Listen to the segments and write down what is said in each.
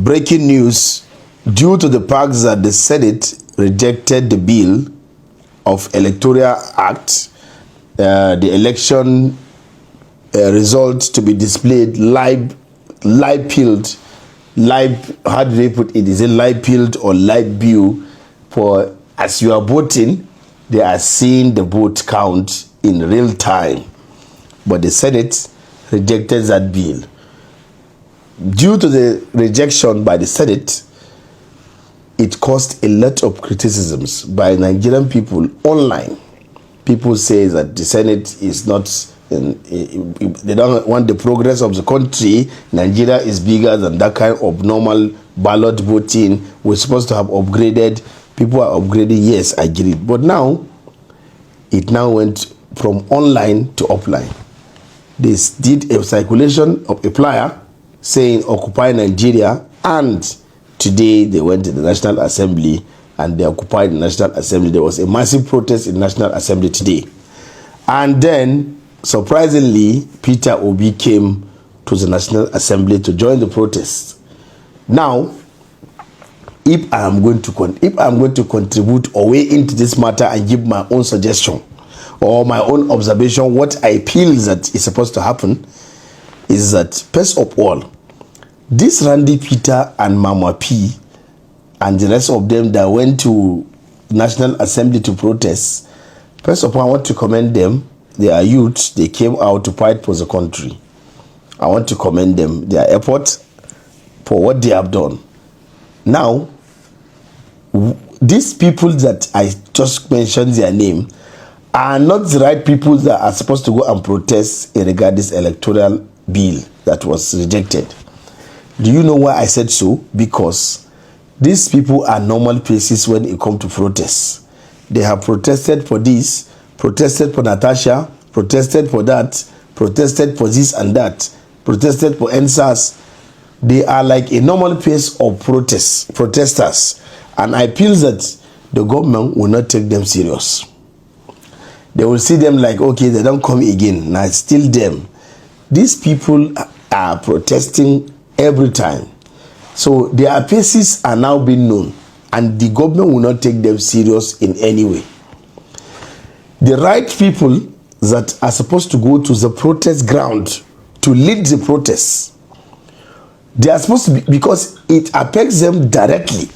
breaking news. Due to the fact that the Senate rejected the bill of Electoral Act, the election results to be displayed live peeled, how do they put it? Is it live peeled or live view? For as you are voting, they are seeing the vote count in real time. But the Senate rejected that bill. Due to the rejection by the Senate, it caused a lot of criticisms by Nigerian people online. People say that the Senate is not, they don't want the progress of the country. Nigeria is bigger than that kind of normal ballot voting. We're supposed to have upgraded. People are upgrading. Yes, I get it. But now, it now went from online to offline. They did a circulation of a flyer saying Occupy Nigeria, and today they went to the National Assembly and they occupied the National Assembly. There was a massive protest in the National Assembly today. And then, surprisingly, Peter Obi came to the National Assembly to join the protest. Now, if I'm going to contribute or weigh into this matter and give my own suggestion or my own observation, what I feel that is supposed to happen is that, first of all, this Randy Peter and Mama P and the rest of them that went to National Assembly to protest, first of all, I want to commend them. They are youth. They came out to fight for the country. I want to commend them, their effort for what they have done. Now, these people that I just mentioned their name are not the right people that are supposed to go and protest in regard to this electoral bill that was rejected. Do you know why I said so? Because these people are normal faces when it comes to protests. They have protested for this, protested for Natasha, protested for that, protested for this and that, protested for NSAS. They are like a normal face of protesters. And I feel that the government will not take them serious. They will see them like, okay, they don't come again. Now it's still them. These people are protesting every time. So their faces are now being known. And the government will not take them serious in any way. The right people that are supposed to go to the protest ground to lead the protests, they are supposed to be, because it affects them directly.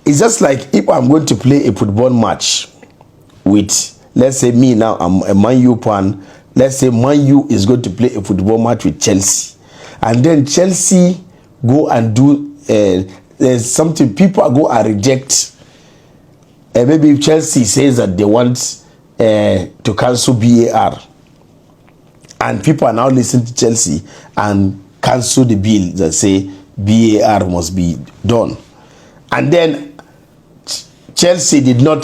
It's just like if I'm going to play a football match with, let's say me now, I'm a Man U fan. Let's say Man U is going to play a football match with Chelsea. And then Chelsea go and do there's something, people go and reject. Maybe if Chelsea says that they want to cancel BAR. And people are now listening to Chelsea and cancel the bill that say BAR must be done. And then Chelsea did not,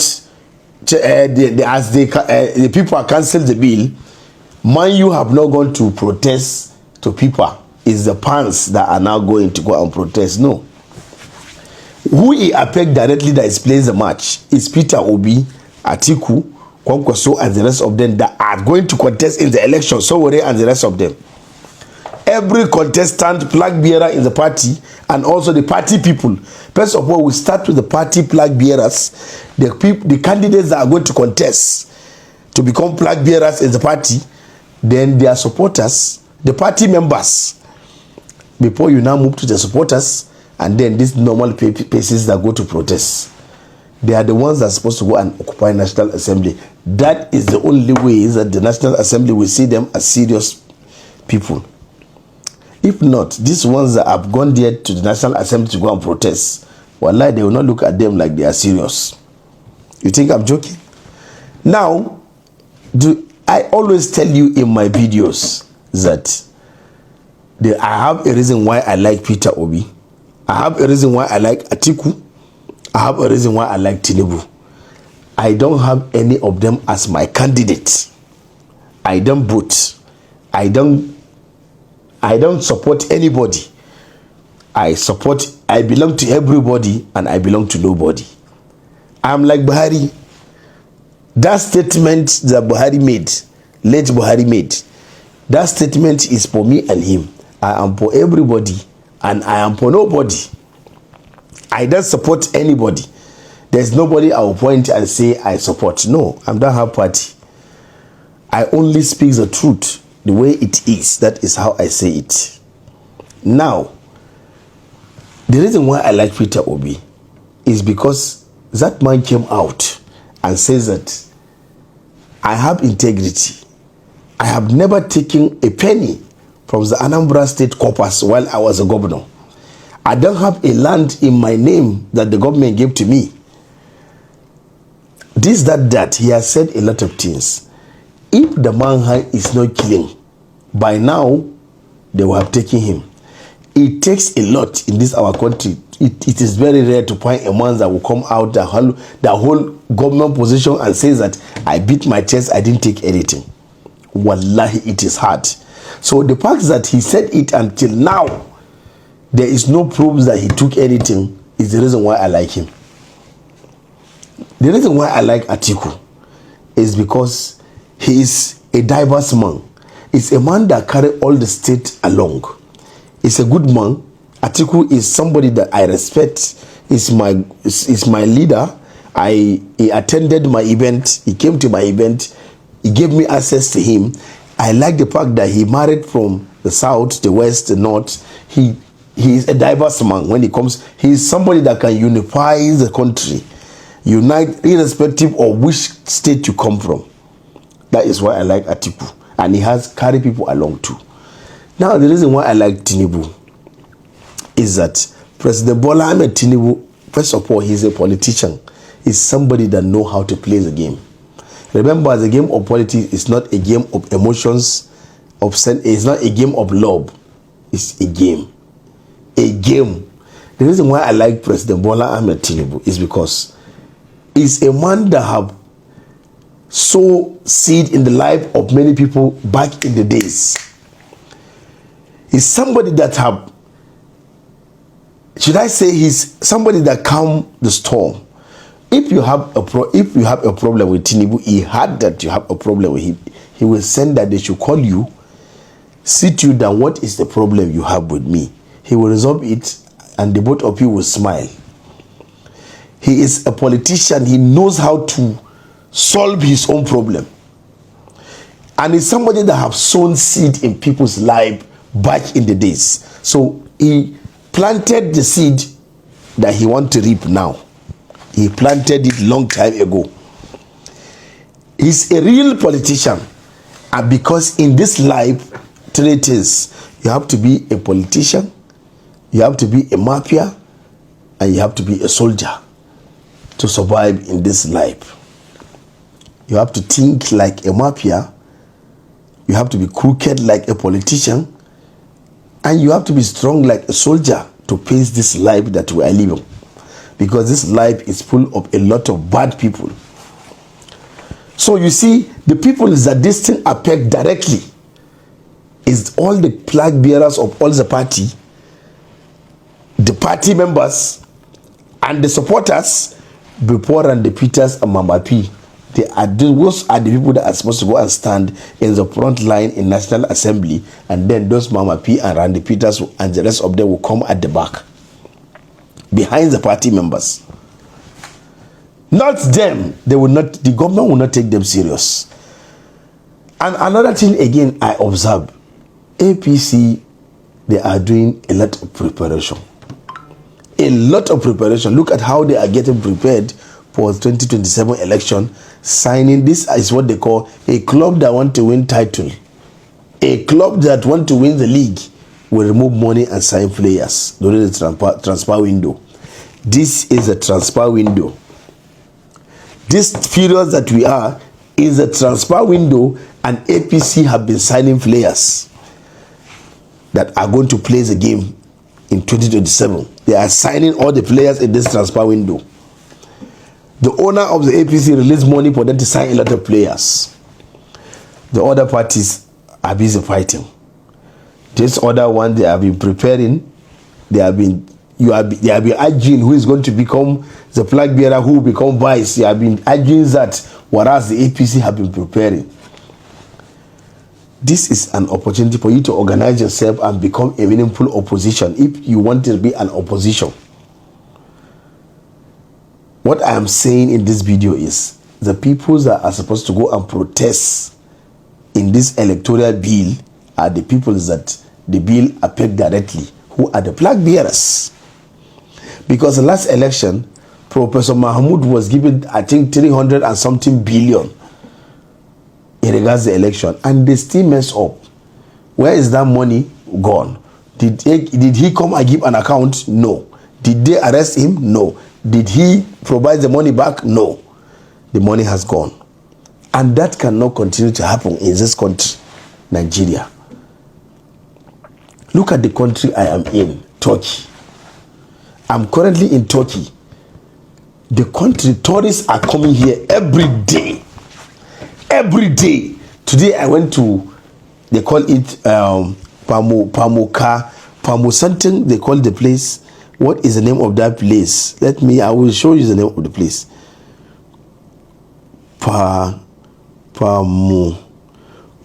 the people are cancelled the bill. Man U have not gone to protest to people. It's the fans that are now going to go and protest. No. Who he affect directly that is playing the match is Peter Obi, Atiku, Kwankwaso, and the rest of them that are going to contest in the election. Sowore and the rest of them. Every contestant, flag bearer in the party, and also the party people. First of all, we start with the party flag bearers, the candidates that are going to contest to become flag bearers in the party, then their supporters, the party members. Before you now move to the supporters, and then these normal faces that go to protest. They are the ones that are supposed to go and occupy National Assembly. That is the only way that the National Assembly will see them as serious people. If not, these ones that have gone there to the National Assembly to go and protest, wallahi, they will not look at them like they are serious. You think I'm joking? Now, I always tell you in my videos that I have a reason why I like Peter Obi. I have a reason why I like Atiku. I have a reason why I like Tinubu. I don't have any of them as my candidate. I don't vote. I don't support anybody. I belong to everybody and I belong to nobody. I'm like Buhari. That statement that Buhari made, late Buhari made, that statement is for me and him. I am for everybody and I am for nobody. I don't support anybody. There's nobody I will point and say I support. No, I don't have party. I only speak the truth the way it is. That is how I say it. Now, the reason why I like Peter Obi is because that man came out and says that I have integrity. I have never taken a penny from the Anambra State corpus while I was a governor. I don't have a land in my name that the government gave to me. This, that. He has said a lot of things. If the man is not killing, by now, they will have taken him. It takes a lot in this our country. It is very rare to find a man that will come out the whole government position and says that I beat my chest, I didn't take anything. Wallahi, it is hard. So the fact that he said it until now, there is no proof that he took anything, is the reason why I like him. The reason why I like Atiku is because he is a diverse man. He's a man that carries all the state along. He's a good man. Atiku is somebody that I respect. He's my leader. He attended my event. He came to my event. He gave me access to him. I like the fact that he married from the south, the west, the north. He is a diverse man. When he comes, he is somebody that can unify the country, unite irrespective of which state you come from. That is why I like Atiku, and he has carried people along too. Now, the reason why I like Tinubu is that President Bola Ahmed Tinubu, first of all, he's a politician. He's somebody that knows how to play the game. Remember, the game of politics is not a game of emotions, it's not a game of love. It's a game. A game. The reason why I like President Bola Ahmed Tinubu is because he's a man that have sowed seed in the life of many people back in the days. He's somebody that have, should I say, he's somebody that calm the storm. If you have a problem with Tinubu, he heard that you have a problem with him. He will send that they should call you, sit you down. What is the problem you have with me? He will resolve it, and the both of you will smile. He is a politician. He knows how to solve his own problem, and he's somebody that have sown seed in people's life back in the days. So he planted the seed that he wants to reap now. He planted it long time ago. He's a real politician. And because in this life, three things: you have to be a politician, you have to be a mafia, and you have to be a soldier to survive in this life. You have to think like a mafia, you have to be crooked like a politician, and you have to be strong like a soldier to face this life that we are living. Because this life is full of a lot of bad people. So you see, the people that this thing affect directly is all the flag bearers of all the party members, and the supporters before and the Peters and Mama P. Those are the people that are supposed to go and stand in the front line in National Assembly, and then those Mama P and Randy Peters and the rest of them will come at the back, behind the party members. Not them. The government will not take them serious. And another thing again I observe, APC, they are doing a lot of preparation. A lot of preparation. Look at how they are getting prepared for the 2027 election. Signing, this is what they call a club that want to win title. A club that want to win the league will remove money and sign players during the transfer window. This is a transfer window. This period that we are is a transfer window, and APC have been signing players that are going to play the game in 2027. They are signing all the players in this transfer window. The owner of the APC released money for them to sign a lot of players. The other parties are busy fighting. This other one, they have been preparing. They have been arguing who is going to become the flag bearer, who will become vice. They have been arguing that, whereas the APC have been preparing. This is an opportunity for you to organize yourself and become a meaningful opposition if you want to be an opposition. What I am saying in this video is the people that are supposed to go and protest in this electoral bill are the people that the bill affect directly, who are the flag bearers. Because the last election, Professor Mahmoud was given, I think, 300 and something billion in regards to the election, and they still mess up. Where is that money gone? Did he come and give an account? No. Did they arrest him? No. Did he provide the money back? No. The money has gone. And that cannot continue to happen in this country, Nigeria. Look at the country I am in, Turkey. I'm currently in Turkey. The country, tourists are coming here every day. Every day. Today I went to, they call it Pamu something, they call the place. What is the name of that place? I will show you the name of the place.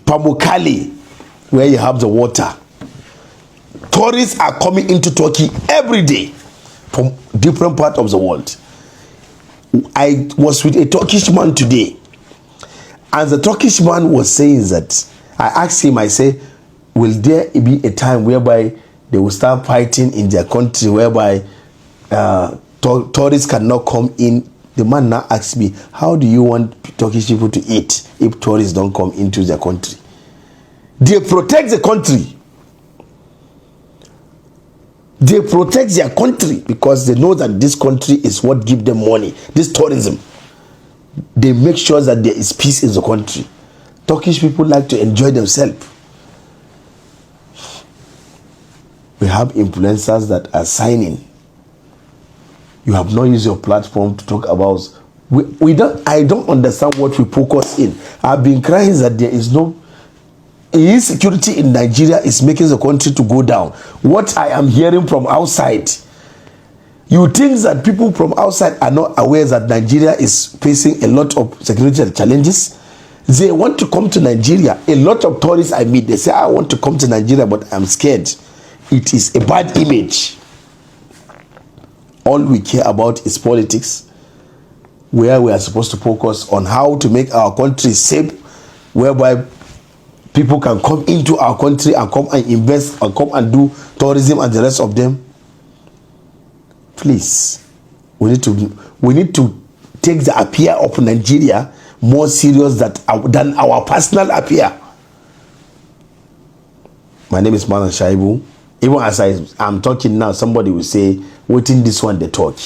Pamukali, where you have the water. Tourists are coming into Turkey every day from different parts of the world. I was with a Turkish man today, and the Turkish man was saying that, I asked him, I say, will there be a time whereby they will start fighting in their country, whereby tourists cannot come in? The man now asked me, how do you want Turkish people to eat if tourists don't come into their country? They protect the country. They protect their country because they know that this country is what gives them money. This tourism. They make sure that there is peace in the country. Turkish people like to enjoy themselves. We have influencers that are signing. You have not used your platform to talk about. I don't understand what we focus in. I've been crying that there is no insecurity in Nigeria is making the country to go down. What I am hearing from outside, you think that people from outside are not aware that Nigeria is facing a lot of security challenges? They want to come to Nigeria. A lot of tourists I meet, they say, I want to come to Nigeria, but I'm scared. It is a bad image. All we care about is politics, where we are supposed to focus on how to make our country safe, whereby people can come into our country and come and invest and come and do tourism and the rest of them. Please, we need to take the appeal of Nigeria more serious than our personal appeal. My name is Manan Shaibu. Even as I'm talking now, somebody will say, waiting this one, they talk.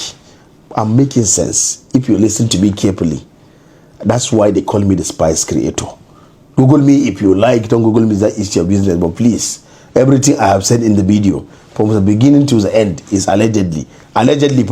I'm making sense if you listen to me carefully. That's why they call me the spice creator. Google me if you like. Don't Google me, that is your business. But please, everything I have said in the video, from the beginning to the end, is allegedly. Allegedly,